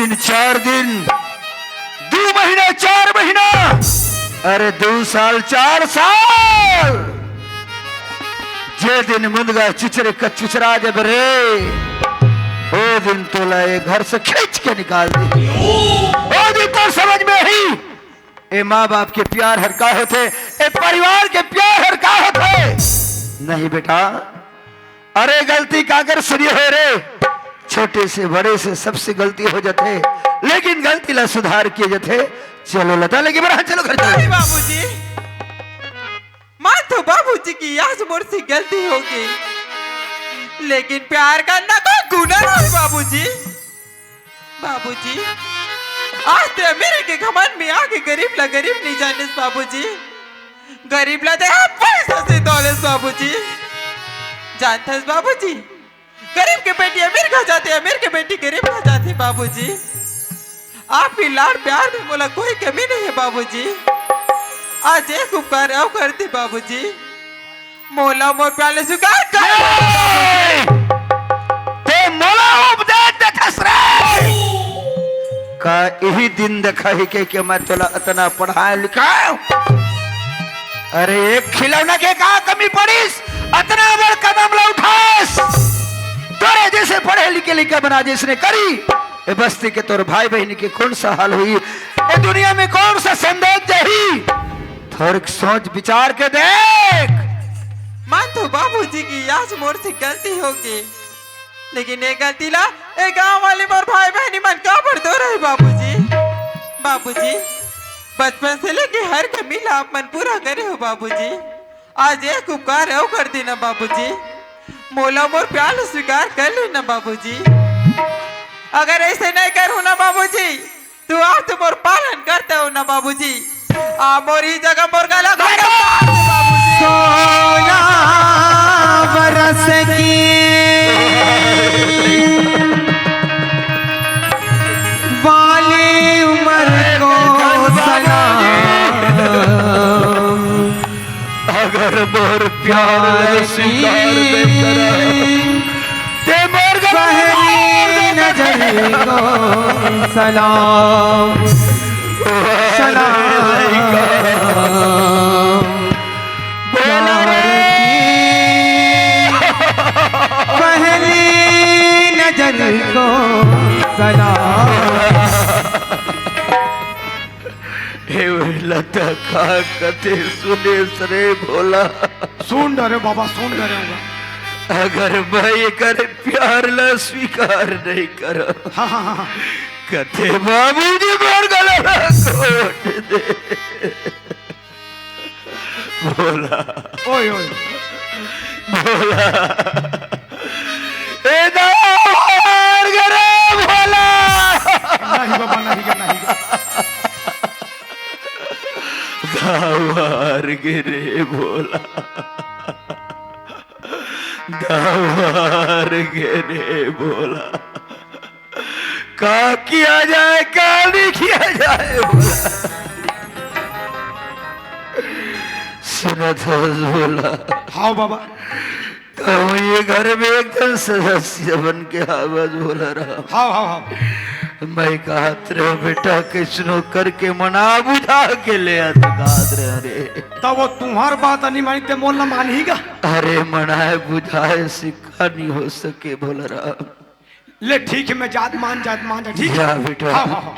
दिन 4 दिन 2 महीना 4 महीना अरे 2 साल 4 साल जे दिन मुंदगा चिचरे का चुचरा जब रे वो दिन तो लाए घर से खींच के निकाल दी। वो दिन तो समझ में ही ए माँ बाप के प्यार हर का होते, ए परिवार के प्यार हर का होते। नहीं बेटा, अरे गलती कागर सुनिए हो रे, छोटे से बड़े से सबसे गलती हो जाते, लेकिन गलती ला सुधार किए जाते। चलो लता लेके बड़ा चलो घर चलो। बाबूजी मान तो बाबूजी की आज मोर से गलती होगी, लेकिन प्यार करना कोई गुनाह नहीं बाबूजी। बाबूजी आज ते मेरे के घमंड में आके गरीब नहीं जाने बाबूजी, गरीब ला दे आप पैसा से दौलत बाबूजी। जानते हैं बाबूजी, गरीब के बेटी अमीर खा जाते, अमीर के बेटी गरीब खा जाती बाबूजी। आपकी लाड़ प्यार में बोला कोई कमी नहीं है बाबूजी। आज एक उपकार अब करती बाबूजी, मोला मोर प्याले स्वीकार कर ते मोला उपदेश देखस रे का यही दिन देखा ही के मैं तोला इतना पढ़ाया लिखाया। अरे एक खिलौना के का कमी पड़ीस, इतना बड़ कदम ला उठास। तोरे जैसे पढ़े लिखे लिखा बना जिसने करी ए बस्ती के तोर भाई बहनी के कौन सा हाल हुई, ए दुनिया में कौन सा संदेश दही, थोड़ी सोच विचार के देख। मान तो बाबूजी की आज मोर से गलती होगी, लेकिन ये गलती ला ए गांव वाले मोर भाई बहनी मन का पर दो रहे बाबूजी। बाबूजी बचपन से लेके हर कमी ला आप मन पूरा करे हो बाबूजी। आज एक उपकार है कर देना बाबूजी, मोला मोर प्यार स्वीकार कर लेना बाबूजी। अगर ऐसे नहीं करूँ ना बाबूजी, तो आप तो मोर पालन करते हो ना बाबूजी। आप मोर ही जगह मोर गला बाबूजी। सोना बरस की वाली उम्र को सलाम, अगर मोर प्यार स्वीकार नहीं करा ते मोर पहली नजर को सलाम सलाम। पहली नजर को सलाम। हे लता का कथे सुने सरे भोला, सुन डरे बाबा सुन डरे होगा। अगर मैं कर प्यार ला स्वीकार नहीं कर कथे बाबूजी मोर गला कोट दे। भोला ओए ओए भोला ए दार गरे भोला नहीं बाबा नहीं दावार गिरे भोला, दावार गिरे भोला, का किया जाए का नहीं किया जाए भोला। सुना था भोला, हाँ बाबा तो ये घर में एकदम सदस्य बन के आवाज बोला रहा। हाँ हाँ हाँ मैं कहा रे बेटा किसनो करके मना बुझा के ले अरे तब वो तुम्हार बात नहीं मानी ते मोल ना मानेगा। अरे मनाए बुझाए सिक्का नहीं हो सके बोल रहा। ले ठीक है मैं जात मान जा ठीक जा है बेटा। हाँ हाँ हाँ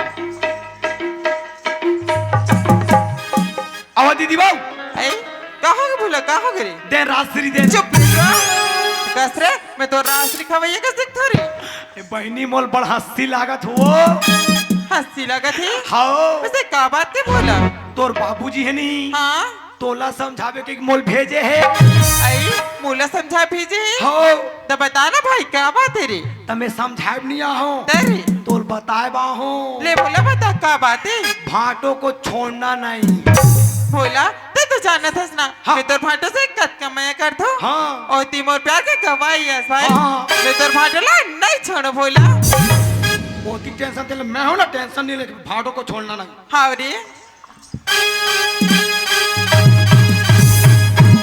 आवा दीदी बाबू कहाँ बोला कहाँ करे दे रात्रि दे चुप कसरे मैं तो रात्रि खवाइए कस थोड़ी बहनी मोल बड़ हंसी लागत हो। हंसी लगा थी हाँ वैसे का बात के बोला तोर बाबूजी है नहीं हाँ तोला समझावे के मोल भेजे है आई मोला समझा भेजे हाँ तो बता ना भाई क्या बात है रे तमें समझाए नहीं आहो तेरी तोल बताए बाहो ले बोला बता क्या बात है भाटो को छोड़ना नहीं बोला ते तो जाना था ना हाँ। मैं तोर भाटो से कत कमाया कर दो हाँ और तिमोर प्यार के गवाई है भाई हाँ। मैं तोर भाटो ला नहीं छोड़ो बोला बहुत ही टेंशन तेरे मैं हूँ ना टेंशन नहीं लेकिन भाटो को छोड़ना नहीं हाँ रे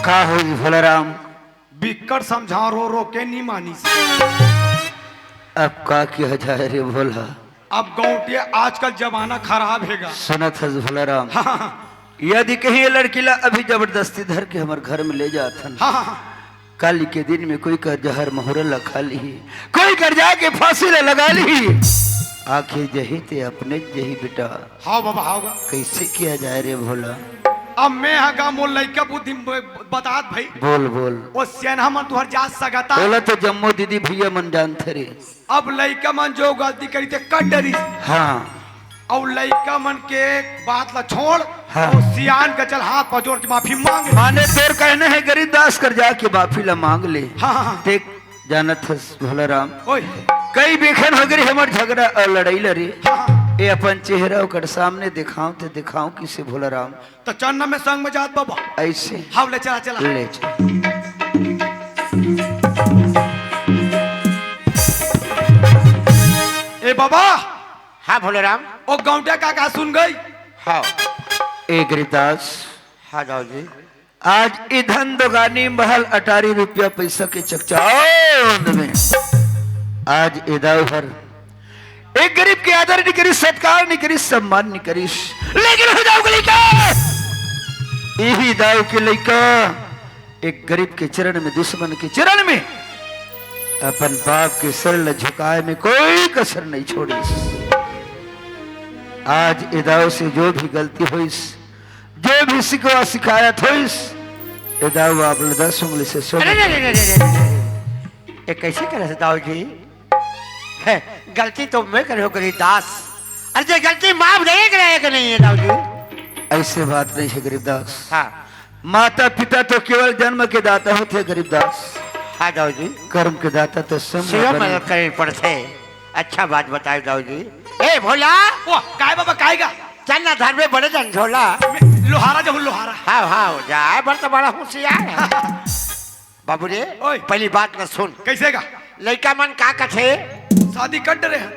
का हुई भोलाराम बिकट समझा रो रो के नहीं मानी अब का किया जाए रे भोला। अब गौटिया आजकल जमाना खराब हैगा। सुनत है भोलाराम, हाँ हाँ यदि कहीं ये लड़की ला अभी जबरदस्ती धर के हमारे घर में ले जाथन, हाँ हाँ कल के दिन में कोई कर जहर मोहर खा ली, कोई कर जाके फांसी ले लगा ली, आखिर जही ते अपने जही बेटा। हाँ बाबा हाँ बा। कैसे किया जाए रे भोला? अब मैं हगा मोल लइका बुद्धि बतात भाई। बोल बोल। वो सेना मन तुहर जा सकता। बोला तो जम्मो दीदी भैया मन जानते रे। अब लइका मन जो गलती करी ते कट डरी। हाँ और लइका मन के बात ला छोड़, हाँ। और सियान का चल हाथ पजोड़ के माफी मांगे। माने तेर कहने है गरीब दास कर जाके माफी ला मांग ले। हाँ हाँ देख जानत है भोलाराम, ओए कई बेखन हो गई हमार झगड़ा और लड़ाई लड़ी, हाँ ये अपन चेहरा ओकर सामने दिखाऊं तो दिखाऊं किसे भोलाराम? तो चन्ना में संग में जात बाबा। ऐसे हाँ ले चला चला ले चल। ए बाबा। हाँ भोलेराम। ओ गौटिया का सुन गई। हाँ ए गरीबदास, हाँ जाओ जी। आज ईंधन दुकानी महल 18 रुपया पैसा के चकचाओ में आज इदाव भर एक गरीब के आदर नहीं करी, सत्कार नहीं करी, सम्मान नहीं करी, लेकिन हो जाओ लइका यही दाव के लइका एक गरीब के चरण में, दुश्मन के चरण में अपन बाप के सर ल झुकाए में कोई कसर नहीं छोड़ी। आज इदाव से जो भी गलती हुई, जो भी सिकवा शिकायत हुई, इदाव आप 10 उंगली से सुन। ये कैसे करे दाऊ जी? है गलती तो मैं करे हो गरीबदास। अरे ये गलती माफ नहीं करे कि नहीं है दाऊ जी? ऐसे बात नहीं है गरीबदास। हाँ माता पिता तो केवल जन्म के दाता होते गरीबदास, हाँ दाऊ जी। कर्म के दाता तो सेवा समय मदद करे पड़ते। अच्छा बात बताओ दाऊ जी। ए भोला, ओ काय बाबा कायगा। चल ना धर में बड़े जन झोला। लोहारा जो लोहारा। हाँ हाँ जाए बड़ तो बड़ा होशियार। बाबू रे ओए। पहली बात न सुन। कैसे का? लड़का मन का कथे शादी कर डरे हैं।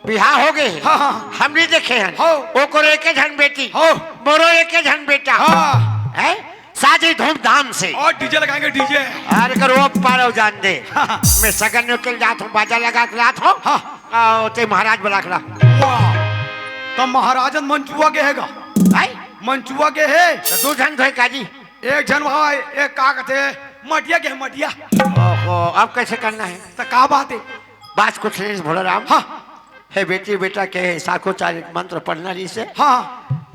बिहार हो गए। हाँ, हाँ। हम नहीं देखे हैं। हो। ओको एके झन बेटी, हो। मोरो एके झन बेटा। हाँ। है साजी धूमधाम से। और डीजे लगाएंगे डीजे। अरे करो पारो जान दे। हाँ। मैं सगन में के जात हूँ, बाजा लगा के लात हूँ। हाँ। ते महाराज बुला के ला। वाह, तो महाराजन मंचुआ के हैगा। आई मंचुआ के है। तो दो झन धोए काजी। एक जन वहाँ एक का कहते मटिया के है, मटिया। ओहो अब कैसे करना है? तो का बात है? बात कुछ नहीं भोलाराम। हाँ है बेटी बेटा के साकोचार मंत्र पढ़ना रही से हाँ।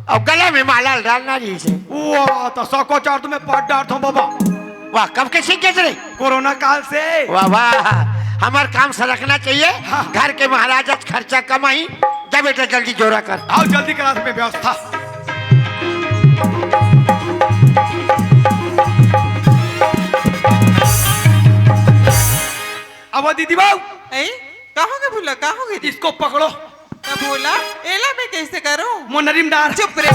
और गले में माला डालना रही से। वाह, तो सको चार तुम्हें पढ़ डांट हूँ बाबा। वाह कब के सीख गए रे? कोरोना काल से। वाह वाह हमार काम सरकना चाहिए। हाँ। घर के महाराजा खर्चा कमाई। जा बेटा जल्दी जोरा कर। आओ जल्दी करा तुम्हें व्यवस्था। अब दीदी बाबू कहाँ के भूला, कहाँ गई? इसको पकड़ो। क्या बोला? एला मैं कैसे करूं? मोनरीम डार। चुप रे।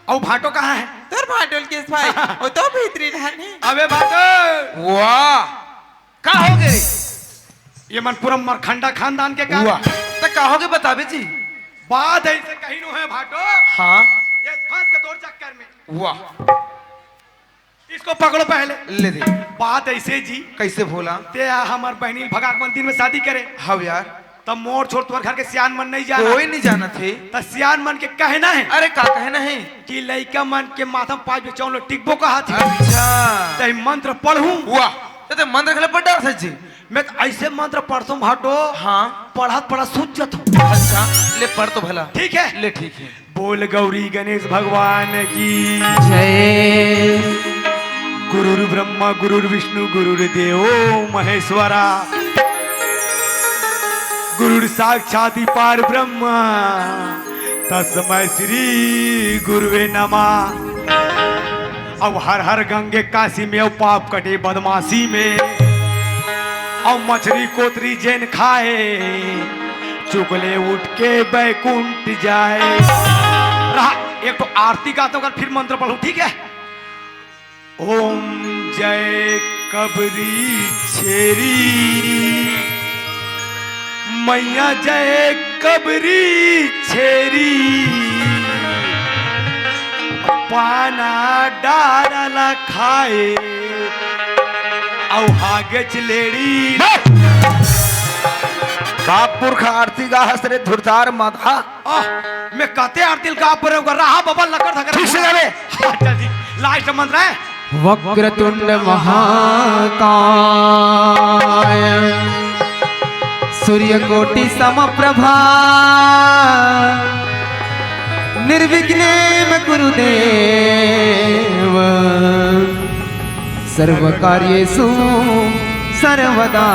और भाटो कहाँ है? तोर भाटोल किस भाई? वो तो भीतरी रहने। अबे भाटो। वाह का हो गए? ये मनपुरम मरखंडा खानदान के का? तो का हो गए बताबे जी। बात ऐसे कहीं नो है भाटो। हाँ ये फंस के तोड़ चक्कर में। वाह इसको पकड़ो पहले। ले दे। बात ऐसे जी, कैसे भोला? ते हमार बहनी भगाक मंदिर में शादी करे। हाँ यार, तब मोर छोड़ तुम्हारे घर के सियान मन नहीं जाना। कोई नहीं जाना थे। तो सियान मन के कहना है अरे का कहना है कि लइका मन के माथा में 5 बेचाऊं टिकबो का हाथ। अच्छा ते मंत्र पढ़ूं। वाह तो मंत्र खेले पढ़ डाल जी। मैं तो ऐसे मंत्र पढ़ता हूँ भाटो। हाँ पढ़त पढ़ा सूझ जाता हूँ। अच्छा ले पढ़ तो भला। ठीक है ले ठीक है। बोल गौरी गणेश भगवान की जय। गुरुर् ब्रह्मा गुरुर्विष्णु गुरुर्देवो महेश्वरा गुरुर् साक्षात् पार ब्रह्म तस्मै श्री गुरुवे नमः। अब हर हर गंगे काशी में पाप कटे बदमाशी में। अब मछली कोतरी जैन खाए चुगले उठ के बैकुंठ जाए। रहा एक तो आरती गाता हूँ फिर मंत्र पढ़ू। ठीक है? ओम जय कबरी छेरी मैया जय कबरी छेरी पाना डाला खाए औ हागे चलेड़ी। बाप पुरखा आरती गा हसरे धुरदार माधा मैं कहते आरती का प्रयोग कर रहा बाबा लकर था ठीक से गावे चल जी लास्ट मंत्र है वक्रतुंड महाकाय सूर्यकोटि समप्रभा निर्विघ्नेन कुरुदेव सर्वकार्येषु सर्वदा।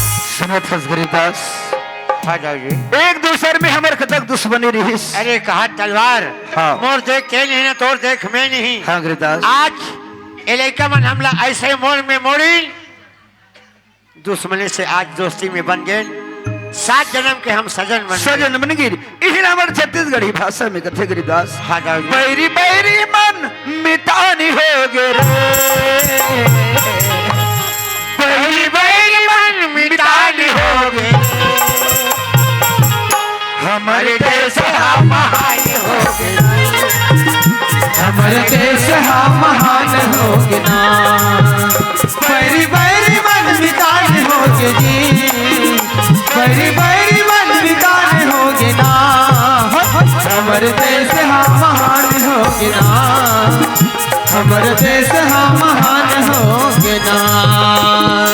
गरीबदास हाँ जाओ जी। एक दूसरे में हमारे कतक दुश्मनी रही। अरे कहा तलवार हाँ। मोर देख के नहीं ना तोर देख मैं नहीं। हाँ गरीबदास आज इलाका में हमला ऐसे मोड़ में मोड़ी दुश्मनी से आज दोस्ती में बन गए 7 जन्म के हम सजन बन सजन बन गिर इही हमारे छत्तीसगढ़ी भाषा में कथे गरीबदास हाँ जाओ जी। बैरी बैरी मन मितानी हो गे रे बैरी बैरी मन मितानी हो गए हमारे देश हम महान हो गे हमारे देश हम महान हो गे ना बैरी बैरी मन मितान हो गे जी बैरी बैरी मन मितान हो गे ना हमारे देश हम महान हो गे ना हमारे देश हम महान हो गे ना।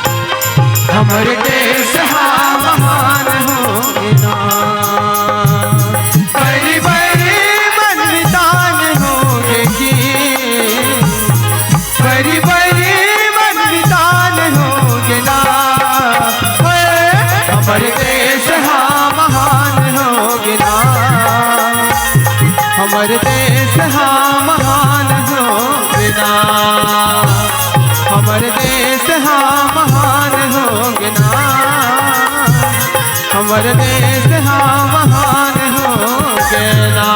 हमारे देश हम महान हो गे ना बैरी बैरी मन मितान हो गे जी बैरी बैरी मन मितान हो गे ना हमारे देश हम महान हो गे ना हमारे देश हम महान हो गे ना हमारे देश हम महान हो गे ना हमारे देश हम महान हो गे ना।